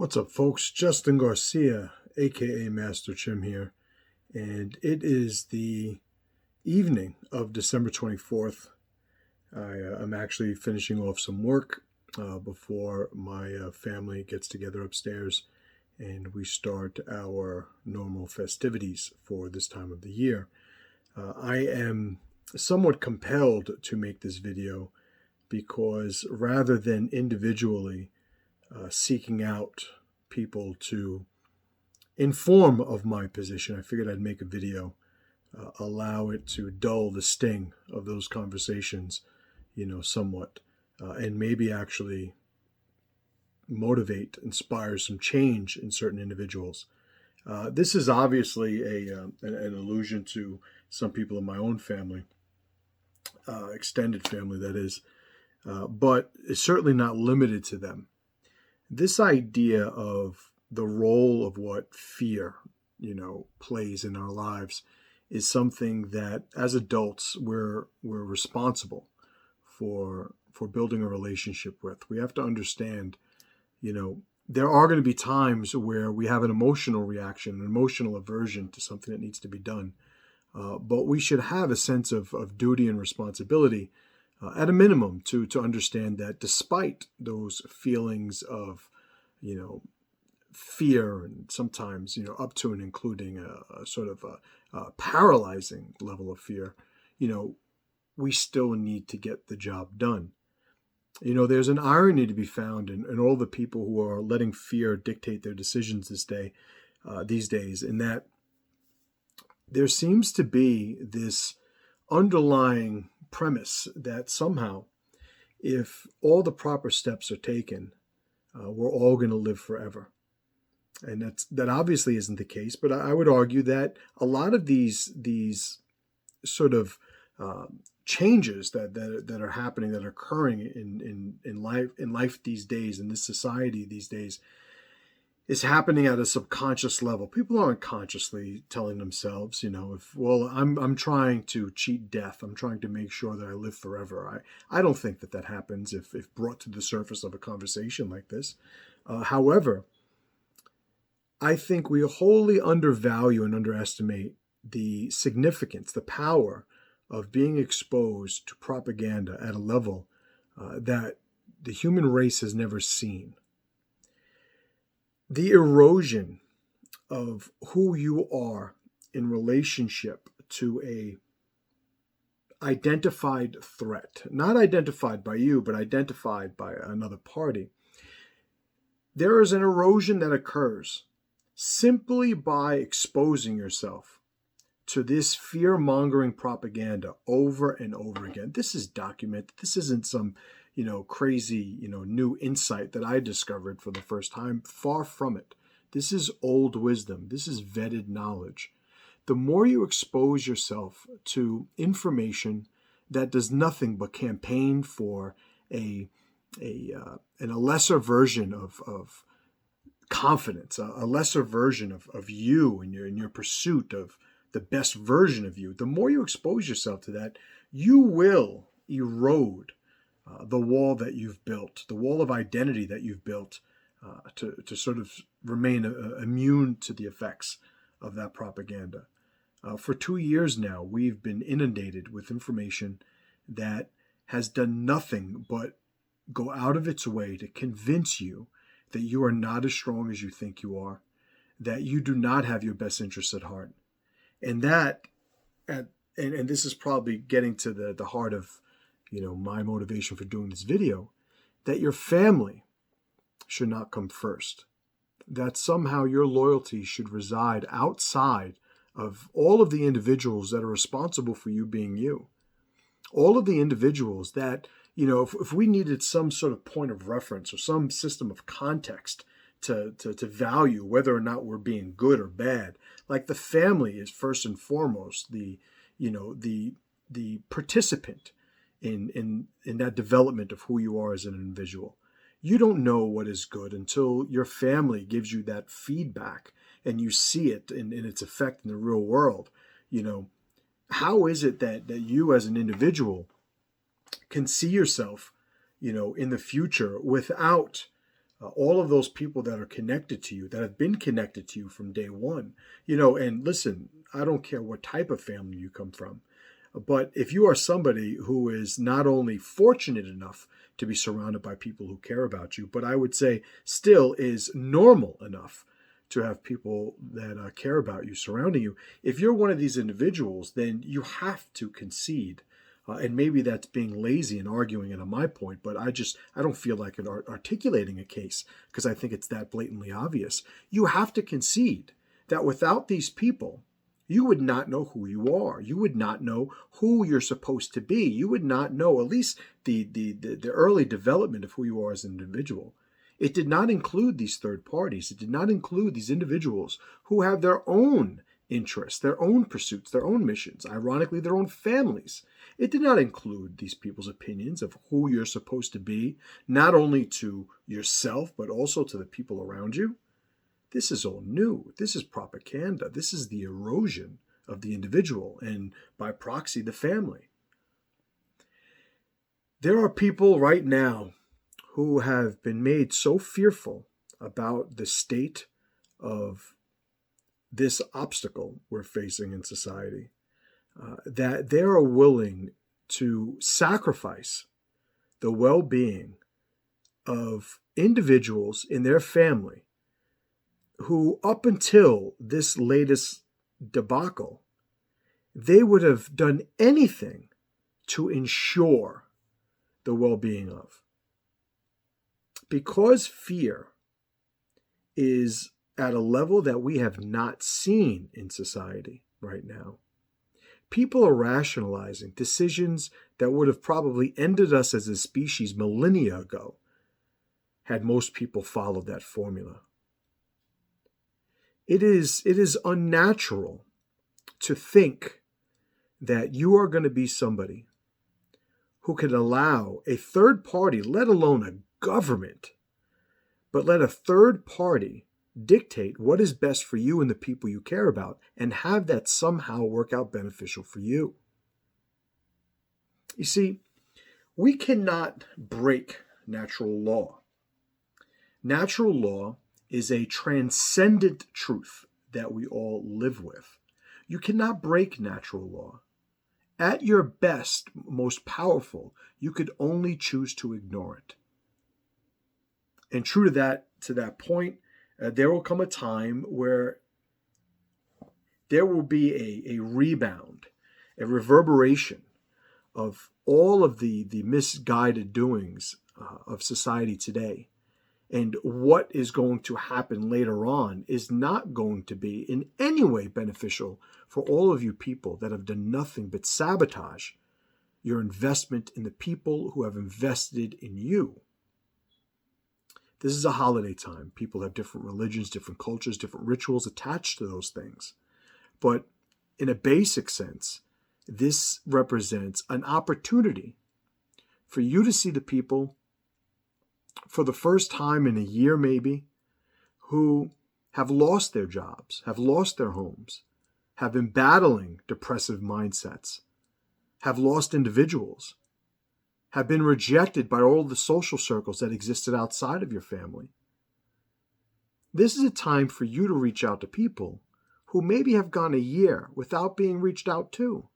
What's up, folks? Justin Garcia, aka Master Chim here, and it is the evening of December 24th. I'm actually finishing off some work before my family gets together upstairs and we start our normal festivities for this time of the year. I am somewhat compelled to make this video because rather than individually seeking out people to inform of my position, I figured I'd make a video, allow it to dull the sting of those conversations, somewhat, and maybe actually motivate, inspire some change in certain individuals. This is obviously an allusion to some people in my own family, extended family, that is, but it's certainly not limited to them. This idea of the role of what fear, plays in our lives is something that as adults we're responsible for building a relationship with. We have to understand, there are going to be times where we have an emotional reaction, an emotional aversion to something that needs to be done. But we should have a sense of duty and responsibility at a minimum to understand that despite those feelings of fear and sometimes up to and including a sort of a paralyzing level of fear, we still need to get the job done. There's an irony to be found in all the people who are letting fear dictate their decisions these days, in that there seems to be this underlying premise that somehow, if all the proper steps are taken, we're all going to live forever. And that obviously isn't the case, but I would argue that a lot of these sort of changes that are happening, that are occurring in life these days, in this society these days, is happening at a subconscious level. People aren't consciously telling themselves, I'm trying to cheat death. I'm trying to make sure that I live forever. I don't think that happens if brought to the surface of a conversation like this. However, I think we wholly undervalue and underestimate the significance, the power of being exposed to propaganda at a level that the human race has never seen. The erosion of who you are in relationship to a identified threat, not identified by you, but identified by another party. There is an erosion that occurs simply by exposing yourself to this fear-mongering propaganda over and over again. This is documented. This isn't some crazy, new insight that I discovered for the first time. Far from it. This is old wisdom. This is vetted knowledge. The more you expose yourself to information that does nothing but campaign for a lesser version of confidence, a lesser version of you and in your pursuit of the best version of you, the more you expose yourself to that, you will erode the wall that you've built, the wall of identity that you've built to sort of remain immune to the effects of that propaganda. For 2 years now, we've been inundated with information that has done nothing but go out of its way to convince you that you are not as strong as you think you are, that you do not have your best interests at heart. And and this is probably getting to the heart of my motivation for doing this video, that your family should not come first, that somehow your loyalty should reside outside of all of the individuals that are responsible for you being you. All of the individuals that, if we needed some sort of point of reference or some system of context to value whether or not we're being good or bad, like the family is first and foremost the participant in that development of who you are as an individual. You don't know what is good until your family gives you that feedback and you see it in its effect in the real world. How is it that you as an individual can see yourself, in the future without all of those people that are connected to you, that have been connected to you from day one. And listen, I don't care what type of family you come from, but if you are somebody who is not only fortunate enough to be surrounded by people who care about you, but I would say still is normal enough to have people that care about you surrounding you, if you're one of these individuals, then you have to concede. And maybe that's being lazy and arguing it on my point, but I don't feel like articulating a case because I think it's that blatantly obvious. You have to concede that without these people, you would not know who you are. You would not know who you're supposed to be. You would not know at least the early development of who you are as an individual. It did not include these third parties. It did not include these individuals who have their own interests, their own pursuits, their own missions, ironically, their own families. It did not include these people's opinions of who you're supposed to be, not only to yourself, but also to the people around you. This is all new. This is propaganda. This is the erosion of the individual and, by proxy, the family. There are people right now who have been made so fearful about the state of this obstacle we're facing in society that they are willing to sacrifice the well-being of individuals in their family who, up until this latest debacle, they would have done anything to ensure the well-being of. Because fear is at a level that we have not seen in society right now, people are rationalizing decisions that would have probably ended us as a species millennia ago had most people followed that formula. It is unnatural to think that you are going to be somebody who can allow a third party, let alone a government, but let a third party dictate what is best for you and the people you care about and have that somehow work out beneficial for you. You see, we cannot break natural law. Natural law is a transcendent truth that we all live with. You cannot break natural law. At your best, most powerful, you could only choose to ignore it. And true to that point, there will come a time where there will be a rebound, a reverberation of all of the misguided doings of society today. And what is going to happen later on is not going to be in any way beneficial for all of you people that have done nothing but sabotage your investment in the people who have invested in you. This is a holiday time. People have different religions, different cultures, different rituals attached to those things. But in a basic sense, this represents an opportunity for you to see the people for the first time in a year maybe who have lost their jobs, have lost their homes, have been battling depressive mindsets, have lost individuals, have been rejected by all the social circles that existed outside of your family. This is a time for you to reach out to people who maybe have gone a year without being reached out to.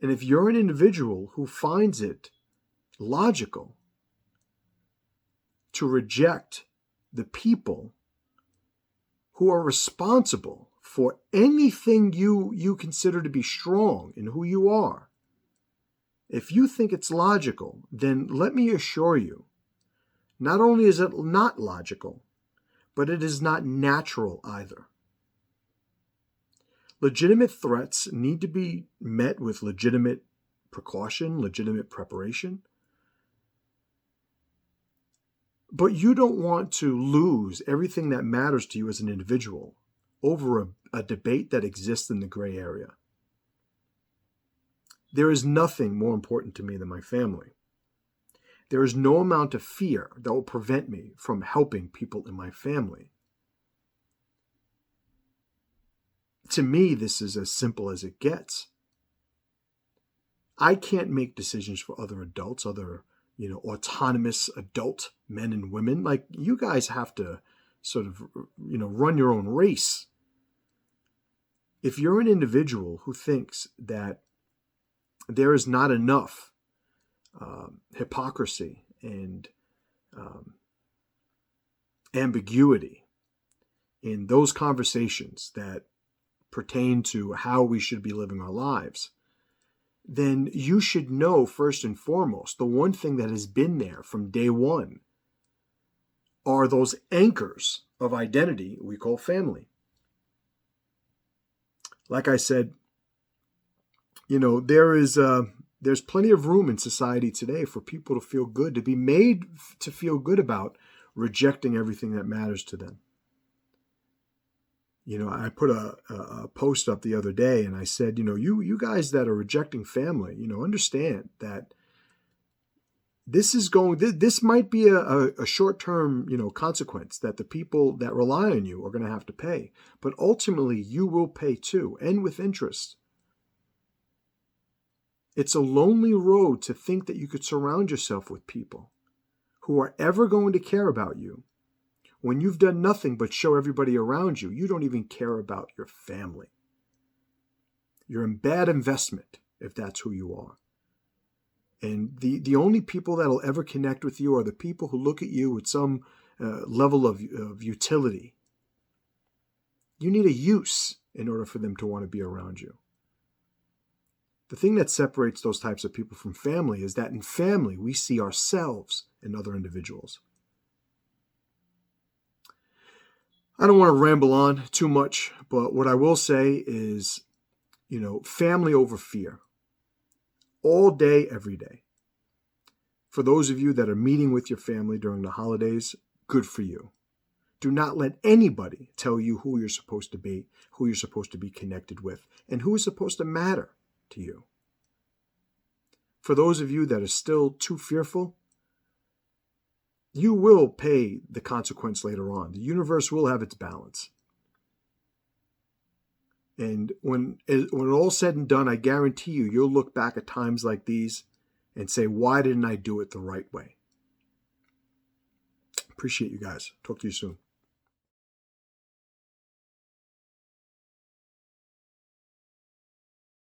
And if you're an individual who finds it logical to reject the people who are responsible for anything you consider to be strong in who you are, if you think it's logical, then let me assure you, not only is it not logical, but it is not natural either. Legitimate threats need to be met with legitimate precaution, legitimate preparation. But you don't want to lose everything that matters to you as an individual over a debate that exists in the gray area. There is nothing more important to me than my family. There is no amount of fear that will prevent me from helping people in my family. To me, this is as simple as it gets. I can't make decisions for other adults, other autonomous adult men and women. Like, you guys have to sort of, run your own race. If you're an individual who thinks that there is not enough hypocrisy and ambiguity in those conversations that pertain to how we should be living our lives, then you should know, first and foremost, the one thing that has been there from day one are those anchors of identity we call family. Like I said, there's plenty of room in society today for people to feel good, to be made to feel good about rejecting everything that matters to them. I put a post up the other day, and I said, you guys that are rejecting family, understand that this might be a short-term, consequence that the people that rely on you are going to have to pay. But ultimately, you will pay too, and with interest. It's a lonely road to think that you could surround yourself with people who are ever going to care about you when you've done nothing but show everybody around you you don't even care about your family. You're in bad investment if that's who you are. And the only people that will ever connect with you are the people who look at you with some level of utility. You need a use in order for them to want to be around you. The thing that separates those types of people from family is that in family, we see ourselves in other individuals. I don't want to ramble on too much, but what I will say is, family over fear. All day, every day. For those of you that are meeting with your family during the holidays, good for you. Do not let anybody tell you who you're supposed to be, who you're supposed to be connected with, and who is supposed to matter to you. For those of you that are still too fearful, you will pay the consequence later on. The universe will have its balance. And when all's said and done, I guarantee you'll look back at times like these and say, why didn't I do it the right way? Appreciate you guys. Talk to you soon.